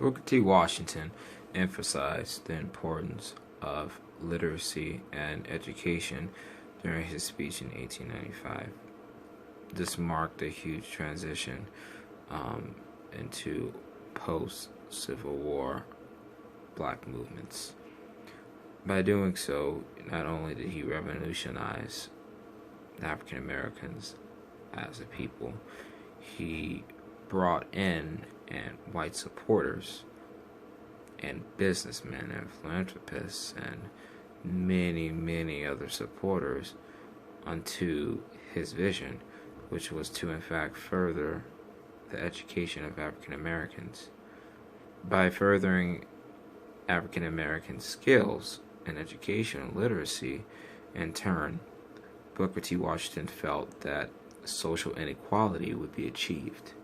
Booker T. Washington emphasized the importance of literacy and education during his speech in 1895. This marked a huge transition into post-Civil War black movements. By doing so, not only did he revolutionize African Americans as a people, he brought in and white supporters and businessmen and philanthropists and many other supporters onto his vision, which was to in fact further the education of African Americans. By furthering African American skills and education and literacy, in turn, Booker T. Washington felt that social inequality would be achieved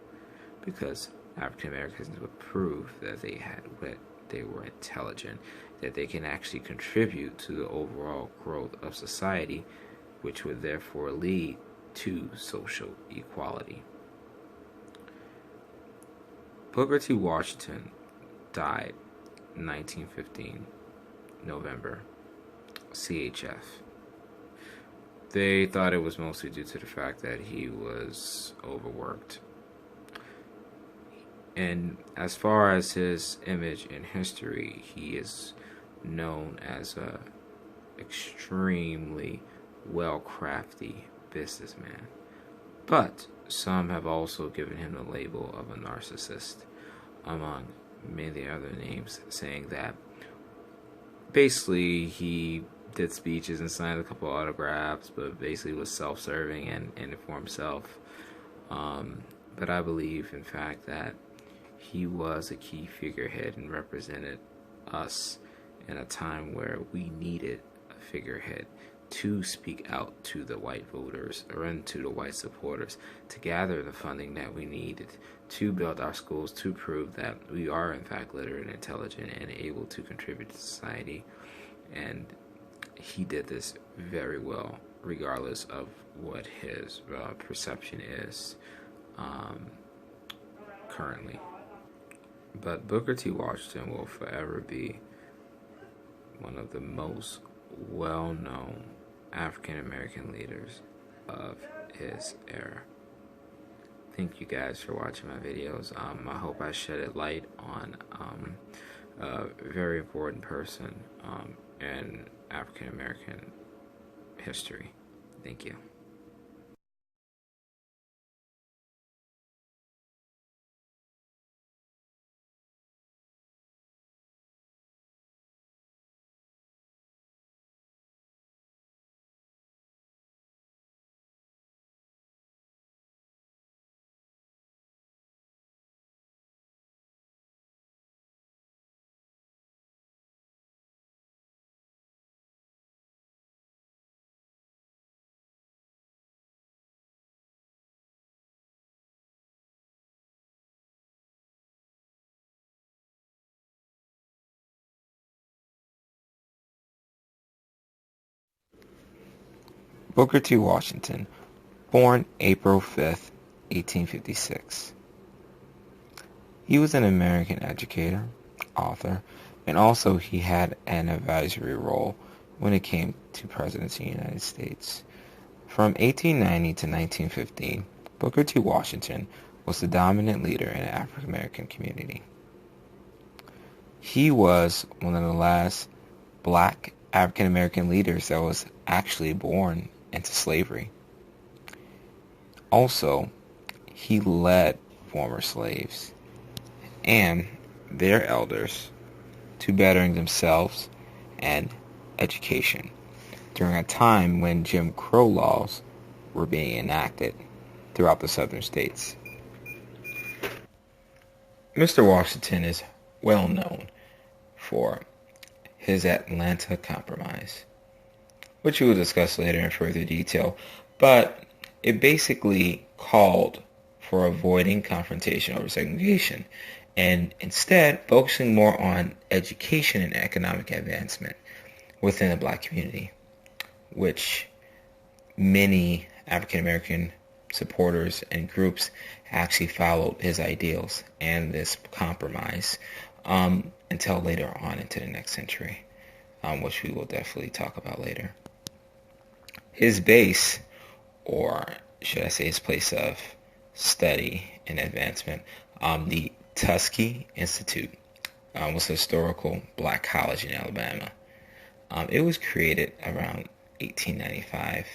because African Americans would prove that they had wit, they were intelligent, that they can actually contribute to the overall growth of society, which would therefore lead to social equality. Booker T. Washington died in 1915, November, CHF. They thought it was mostly due to the fact that he was overworked. And as far as his image in history, he is known as a extremely well-crafted businessman. But some have also given him the label of a narcissist, among many other names, saying that basically he did speeches and signed a couple autographs, but basically was self-serving and for himself. But I believe, in fact, that he was a key figurehead and represented us in a time where we needed a figurehead to speak out to the white voters or into the white supporters to gather the funding that we needed to build our schools, to prove that we are in fact literate and intelligent and able to contribute to society. And he did this very well, regardless of what his perception is currently. But Booker T. Washington will forever be one of the most well-known African American leaders of his era. Thank you guys for watching my videos. I hope I shed light on a very important person in African American history. Thank you. Booker T. Washington, born April 5th, 1856. He was an American educator, author, and also he had an advisory role when it came to presidency of the United States. From 1890 to 1915, Booker T. Washington was the dominant leader in the African American community. He was one of the last black African American leaders that was actually born into slavery. Also, he led former slaves and their elders to bettering themselves and education during a time when Jim Crow laws were being enacted throughout the southern states. Mr. Washington is well known for his Atlanta Compromise, which we will discuss later in further detail, but it basically called for avoiding confrontation over segregation and instead focusing more on education and economic advancement within the black community, which many African American supporters and groups actually followed his ideals, and this compromise until later on into the next century, which we will definitely talk about later. His base, or should I say his place of study and advancement, the Tuskegee Institute, was a historical black college in Alabama. It was created around 1895,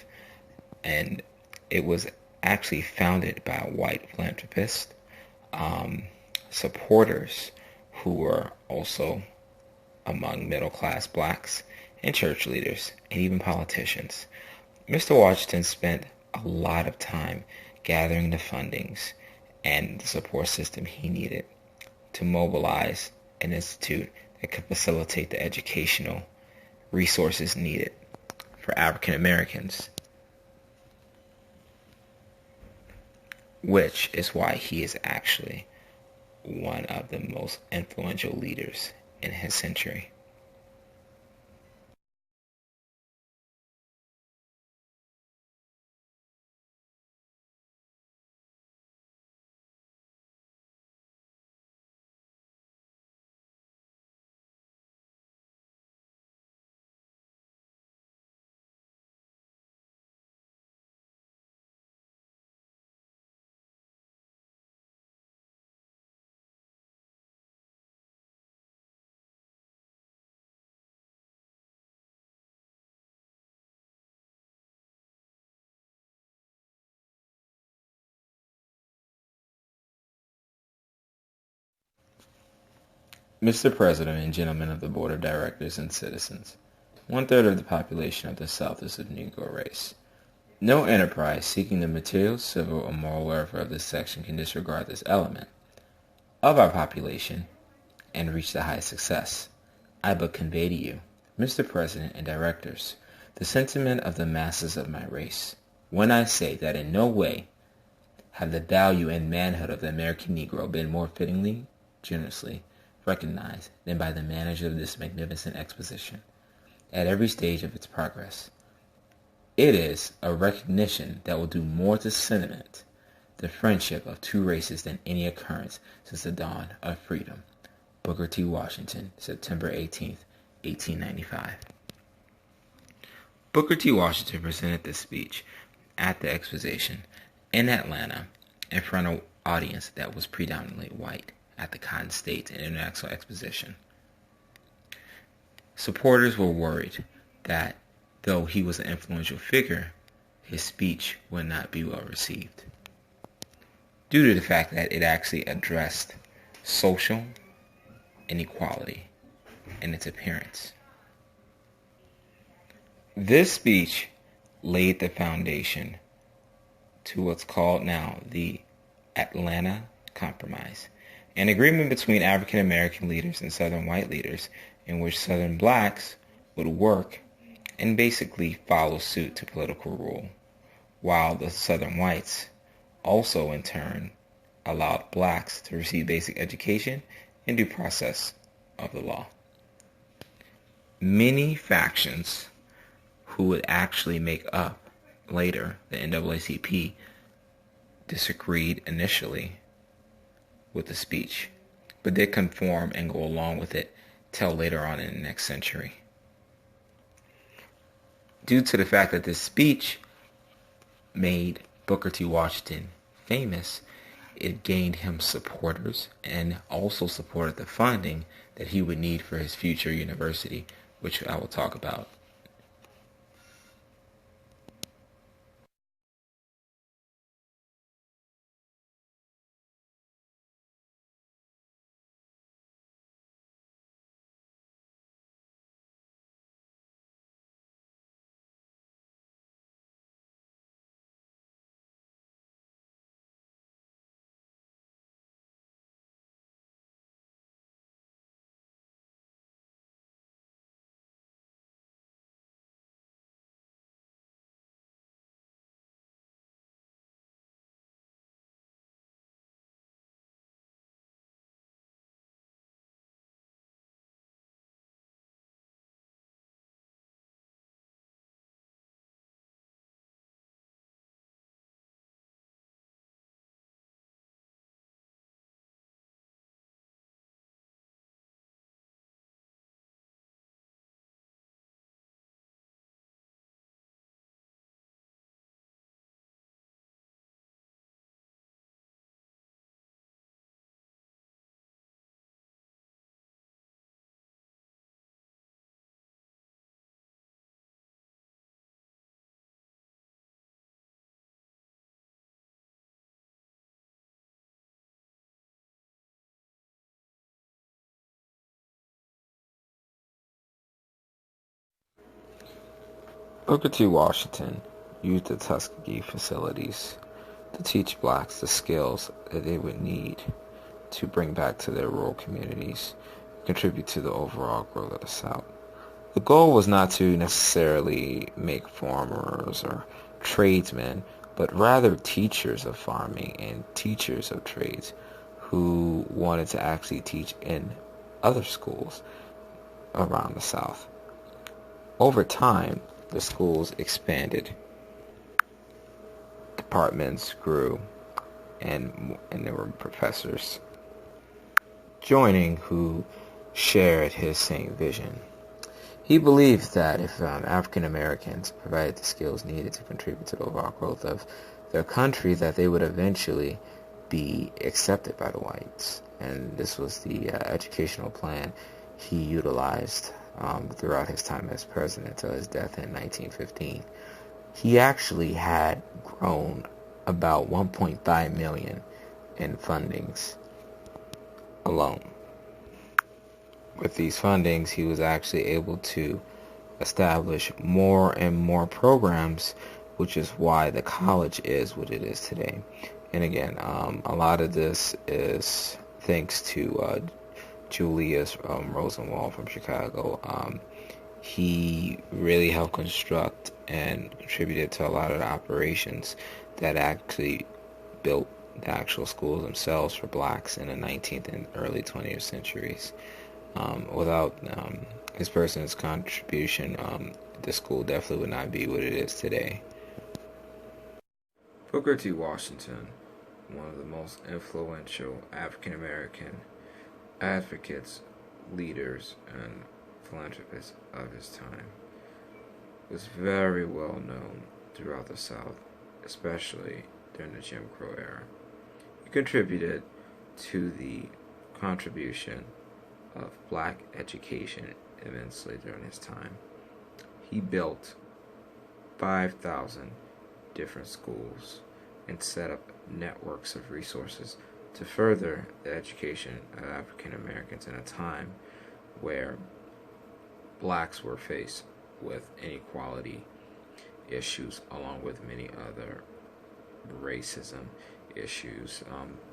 and it was actually founded by a white philanthropist, supporters who were also among middle-class blacks, and church leaders, and even politicians. Mr. Washington spent a lot of time gathering the fundings and the support system he needed to mobilize an institute that could facilitate the educational resources needed for African Americans, which is why he is actually one of the most influential leaders in his century. Mr. President and gentlemen of the Board of Directors and citizens, 1/3 of the population of the South is of Negro race. No enterprise seeking the material, civil, or moral welfare of this section can disregard this element of our population and reach the highest success. I but convey to you, Mr. President and Directors, the sentiment of the masses of my race, when I say that in no way have the value and manhood of the American Negro been more fittingly, generously recognized than by the manager of this magnificent exposition, at every stage of its progress. It is a recognition that will do more to cement the friendship of two races than any occurrence since the dawn of freedom. Booker T. Washington, September 18th, 1895. Booker T. Washington presented this speech at the exposition in Atlanta in front of an audience that was predominantly white at the Cotton States and International Exposition. Supporters were worried that though he was an influential figure, his speech would not be well received, due to the fact that it actually addressed social inequality in its appearance. This speech laid the foundation to what's called now the Atlanta Compromise, an agreement between African American leaders and Southern white leaders in which Southern blacks would work and basically follow suit to political rule, while the Southern whites also in turn allowed blacks to receive basic education and due process of the law. Many factions who would actually make up later the NAACP disagreed initially with the speech, but did conform and go along with it till later on in the next century. Due to the fact that this speech made Booker T. Washington famous, it gained him supporters and also supported the funding that he would need for his future university, which I will talk about. Booker T. Washington used the Tuskegee facilities to teach blacks the skills that they would need to bring back to their rural communities, contribute to the overall growth of the South. The goal was not to necessarily make farmers or tradesmen, but rather teachers of farming and teachers of trades who wanted to actually teach in other schools around the South. Over time, the schools expanded, departments grew, and there were professors joining who shared his same vision. He believed that if African Americans provided the skills needed to contribute to the overall growth of their country, that they would eventually be accepted by the whites. And this was the educational plan he utilized throughout his time as president until his death in 1915. He actually had grown about 1.5 million in fundings alone. With these fundings, he was actually able to establish more and more programs, which is why the college is what it is today. And again, a lot of this is thanks to Julius Rosenwald from Chicago. He really helped construct and contributed to a lot of the operations that actually built the actual schools themselves for blacks in the 19th and early 20th centuries. Without his person's contribution, the school definitely would not be what it is today. Booker T. Washington, one of the most influential African American advocates, leaders, and philanthropists of his time, was very well known throughout the South, especially during the Jim Crow era. He contributed to the contribution of black education immensely during his time. He built 5,000 different schools and set up networks of resources to further the education of African Americans in a time where blacks were faced with inequality issues along with many other racism issues.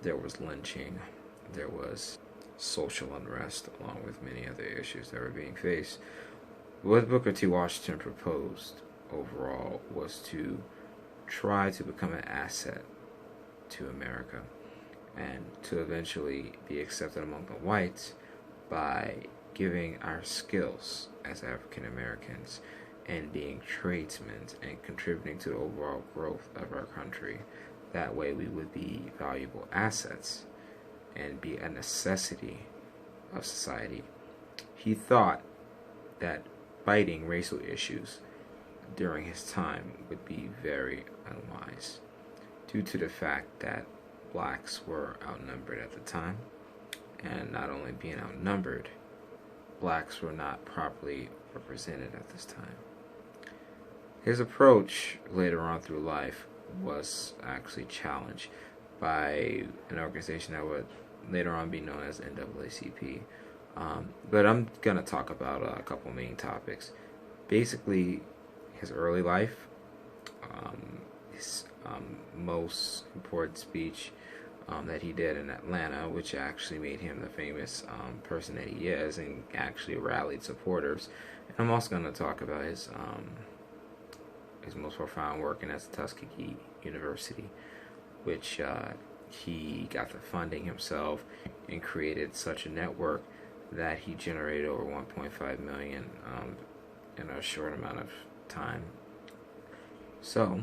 There was lynching, there was social unrest, along with many other issues that were being faced. What Booker T. Washington proposed overall was to try to become an asset to America and to eventually be accepted among the whites by giving our skills as African Americans and being tradesmen and contributing to the overall growth of our country. That way we would be valuable assets and be a necessity of society. He thought that fighting racial issues during his time would be very unwise due to the fact that blacks were outnumbered at the time, and not only being outnumbered, blacks were not properly represented at this time. His approach later on through life was actually challenged by an organization that would later on be known as NAACP. But I'm going to talk about a couple main topics. Basically, his early life, his most important speech that he did in Atlanta, which actually made him the famous person that he is and actually rallied supporters. And I'm also going to talk about his most profound work, and that's Tuskegee University, which he got the funding himself and created such a network that he generated over 1.5 million in a short amount of time. So